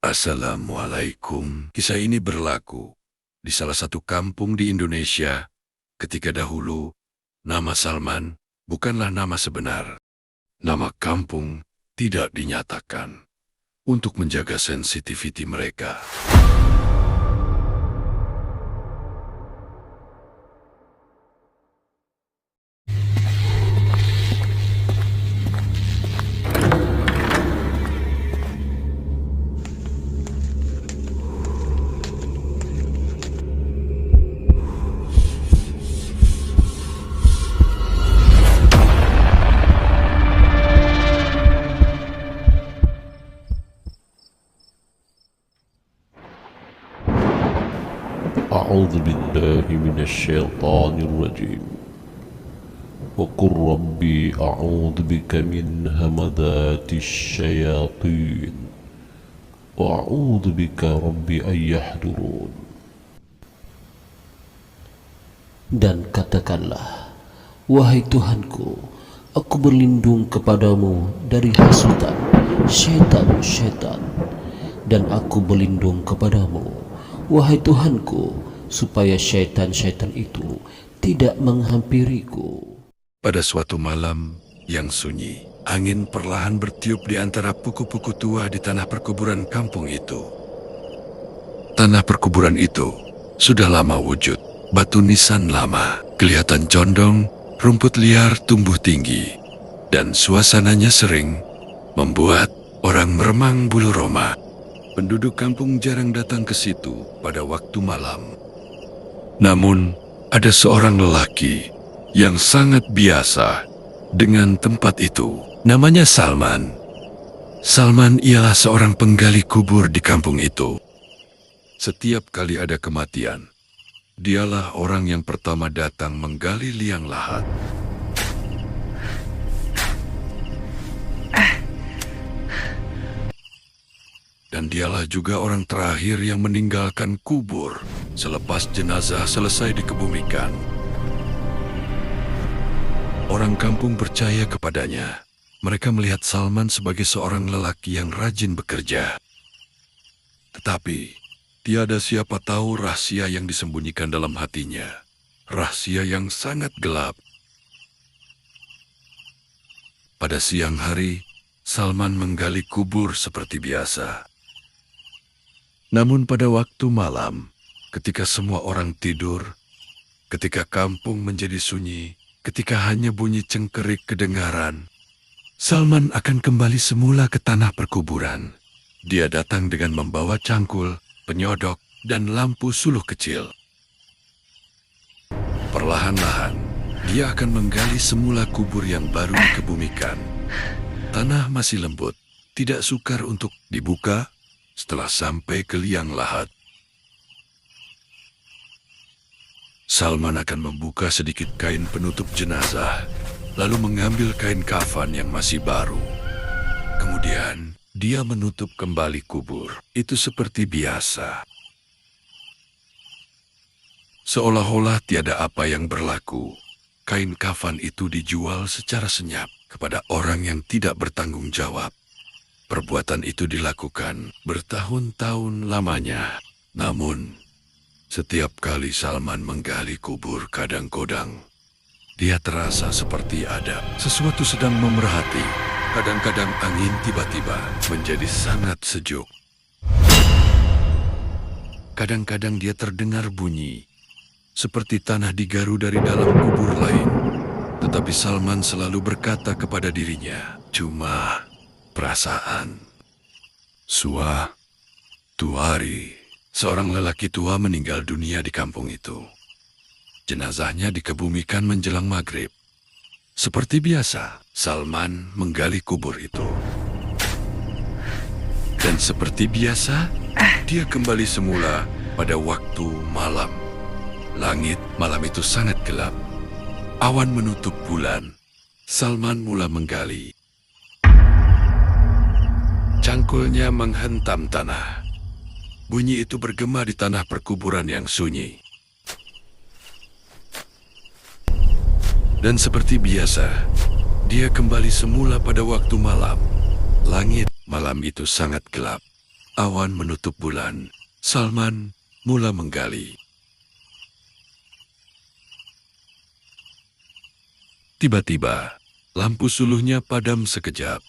Assalamualaikum. Kisah ini berlaku di salah satu kampung di Indonesia ketika dahulu nama Salman bukanlah nama sebenar. Nama kampung tidak dinyatakan untuk menjaga sensitiviti mereka. أعوذ بالله من الشيطان الرجيم وقل ربي أعوذ بك من همذات الشياطين وأعوذ بك ربي أن يحضرون. Dan katakanlah, wahai Tuhanku, aku berlindung kepadamu dari hasutan syaitan-syaitan, dan aku berlindung kepadamu, wahai Tuhanku, supaya syaitan-syaitan itu tidak menghampiriku. Pada suatu malam yang sunyi, angin perlahan bertiup di antara puku-puku tua di tanah perkuburan kampung itu. Tanah perkuburan itu sudah lama wujud, batu nisan lama, kelihatan condong, rumput liar tumbuh tinggi, dan suasananya sering membuat orang meremang bulu roma. Penduduk kampung jarang datang ke situ pada waktu malam. Namun, ada seorang lelaki yang sangat biasa dengan tempat itu. Namanya Salman. Salman ialah seorang penggali kubur di kampung itu. Setiap kali ada kematian, dialah orang yang pertama datang menggali liang lahat. Dan dialah juga orang terakhir yang meninggalkan kubur selepas jenazah selesai dikebumikan. Orang kampung percaya kepadanya. Mereka melihat Salman sebagai seorang lelaki yang rajin bekerja. Tetapi, tiada siapa tahu rahasia yang disembunyikan dalam hatinya. Rahasia yang sangat gelap. Pada siang hari, Salman menggali kubur seperti biasa. Namun pada waktu malam, ketika semua orang tidur, ketika kampung menjadi sunyi, ketika hanya bunyi cengkerik kedengaran, Salman akan kembali semula ke tanah perkuburan. Dia datang dengan membawa cangkul, penyodok, dan lampu suluh kecil. Perlahan-lahan, dia akan menggali semula kubur yang baru dikebumikan. Tanah masih lembut, tidak sukar untuk dibuka. Setelah sampai ke liang lahat, Salman akan membuka sedikit kain penutup jenazah, lalu mengambil kain kafan yang masih baru. Kemudian, dia menutup kembali kubur. Itu seperti biasa. Seolah-olah tiada apa yang berlaku. Kain kafan itu dijual secara senyap kepada orang yang tidak bertanggung jawab. Perbuatan itu dilakukan bertahun-tahun lamanya. Namun, setiap kali Salman menggali kubur kadang-kadang, dia terasa seperti ada sesuatu sedang memerhati. Kadang-kadang angin tiba-tiba menjadi sangat sejuk. Kadang-kadang dia terdengar bunyi, seperti tanah digaru dari dalam kubur lain. Tetapi Salman selalu berkata kepada dirinya, cuma perasaan. Suatu hari, seorang lelaki tua meninggal dunia di kampung itu. Jenazahnya dikebumikan menjelang maghrib. Seperti biasa, Salman menggali kubur itu. Dan seperti biasa, dia kembali semula pada waktu malam. Langit malam itu sangat gelap. Awan menutup bulan. Salman mula menggali. Cangkulnya menghentam tanah. Bunyi itu bergema di tanah perkuburan yang sunyi. Dan seperti biasa, dia kembali semula pada waktu malam. Langit malam itu sangat gelap. awan menutup bulan, Salman mula menggali. Tiba-tiba, lampu suluhnya padam sekejap.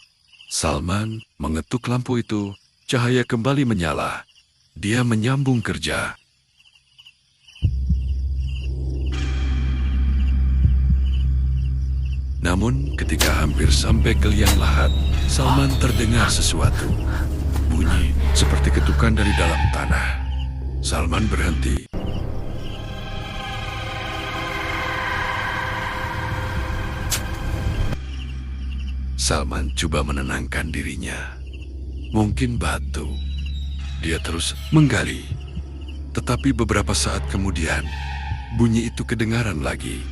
Salman mengetuk lampu itu, cahaya kembali menyala. Dia menyambung kerja. Namun, ketika hampir sampai ke liang lahat, Salman terdengar sesuatu. Bunyi seperti ketukan dari dalam tanah. Salman berhenti. Salman coba menenangkan dirinya. Mungkin batu. Dia terus menggali. Tetapi beberapa saat kemudian, bunyi itu kedengaran lagi.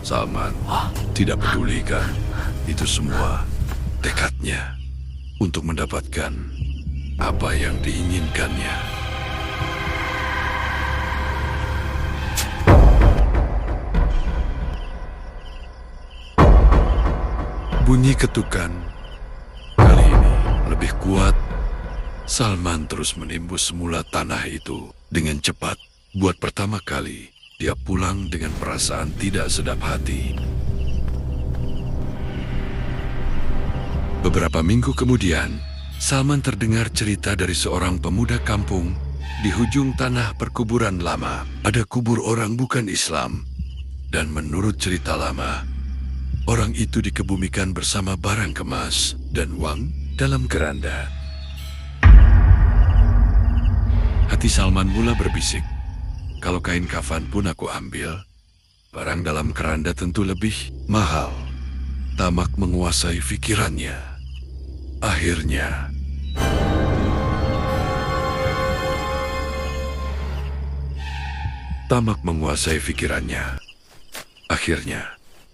Salman tidak pedulikan itu semua. Tekadnya untuk mendapatkan apa yang diinginkannya. Bunyi ketukan kali ini lebih kuat. Salman terus menimbus semula tanah itu dengan cepat. Buat pertama kali, dia pulang dengan perasaan tidak sedap hati. Beberapa minggu kemudian, Salman terdengar cerita dari seorang pemuda kampung. Di ujung tanah perkuburan lama, ada kubur orang bukan Islam. Dan menurut cerita lama, orang itu dikebumikan bersama barang kemas dan uang dalam keranda. Hati Salman mula berbisik, kalau kain kafan pun aku ambil, barang dalam keranda tentu lebih mahal. Tamak menguasai pikirannya. Akhirnya,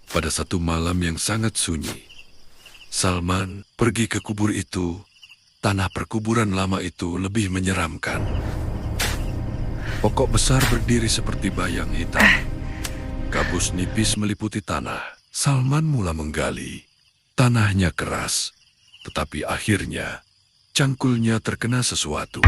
pada satu malam yang sangat sunyi, Salman pergi ke kubur itu. Tanah perkuburan lama itu lebih menyeramkan. Pokok besar berdiri seperti bayang hitam. Kabus nipis meliputi tanah. Salman mula menggali. Tanahnya keras, tetapi akhirnya cangkulnya terkena sesuatu.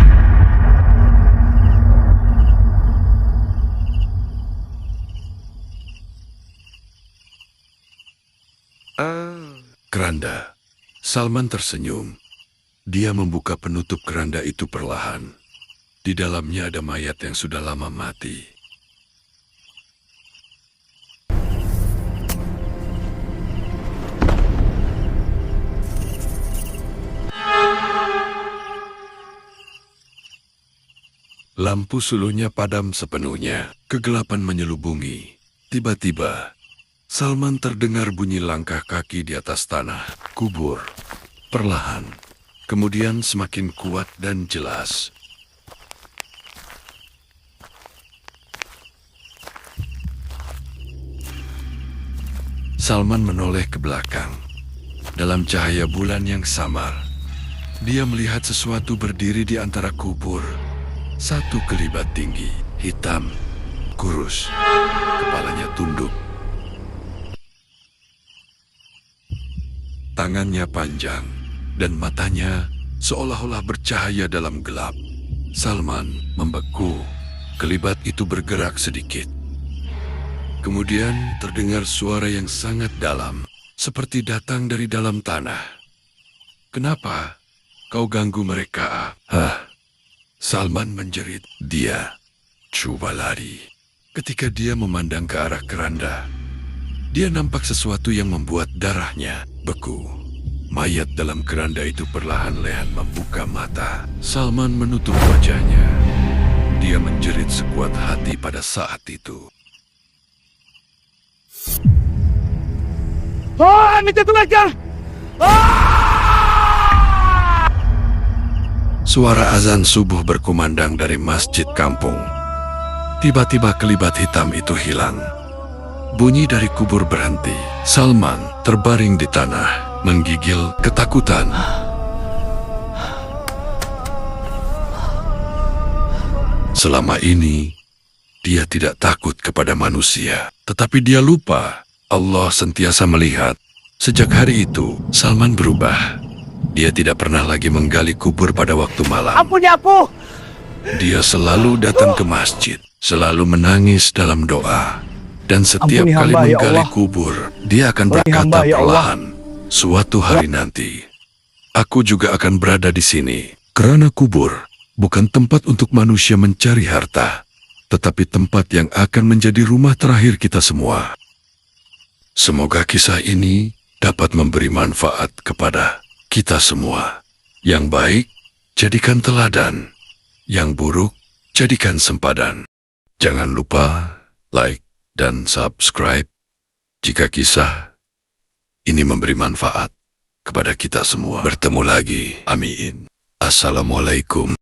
Keranda. Salman tersenyum. Dia membuka penutup keranda itu perlahan. Di dalamnya ada mayat yang sudah lama mati. Lampu suluhnya padam sepenuhnya. Kegelapan menyelubungi. Tiba-tiba, Salman terdengar bunyi langkah kaki di atas tanah kubur. Perlahan, kemudian semakin kuat dan jelas. Salman menoleh ke belakang. Dalam cahaya bulan yang samar, dia melihat sesuatu berdiri di antara kubur. Satu kelibat tinggi, hitam, kurus, kepalanya tunduk. Tangannya panjang, dan matanya seolah-olah bercahaya dalam gelap. Salman membeku. Kelibat itu bergerak sedikit. Kemudian terdengar suara yang sangat dalam, seperti datang dari dalam tanah. "Kenapa kau ganggu mereka?" Salman menjerit. Dia coba lari. Ketika dia memandang ke arah keranda, dia nampak sesuatu yang membuat darahnya beku. Mayat dalam keranda itu perlahan-lahan membuka mata. Salman menutup wajahnya. Dia menjerit sekuat hati pada saat itu. Suara azan subuh berkumandang dari masjid kampung. Tiba-tiba kelibat hitam itu hilang. Bunyi dari kubur berhenti. Salman terbaring di tanah, menggigil ketakutan. Selama ini, dia tidak takut kepada manusia. Tetapi dia lupa, Allah sentiasa melihat. Sejak hari itu, Salman berubah. Dia tidak pernah lagi menggali kubur pada waktu malam. Ampun ya, Apu. Dia selalu datang ke masjid, selalu menangis dalam doa. Dan setiap Ampuni kali hamba, ya menggali Allah. kubur, dia akan Ampuni berkata hamba, ya Allah. perlahan, suatu hari nanti, aku juga akan berada di sini. Kerana kubur bukan tempat untuk manusia mencari harta, tetapi tempat yang akan menjadi rumah terakhir kita semua. Semoga kisah ini dapat memberi manfaat kepada kita semua. Yang baik, jadikan teladan. Yang buruk, jadikan sempadan. Jangan lupa like dan subscribe jika kisah ini memberi manfaat kepada kita semua. Bertemu lagi. Amin. Assalamualaikum.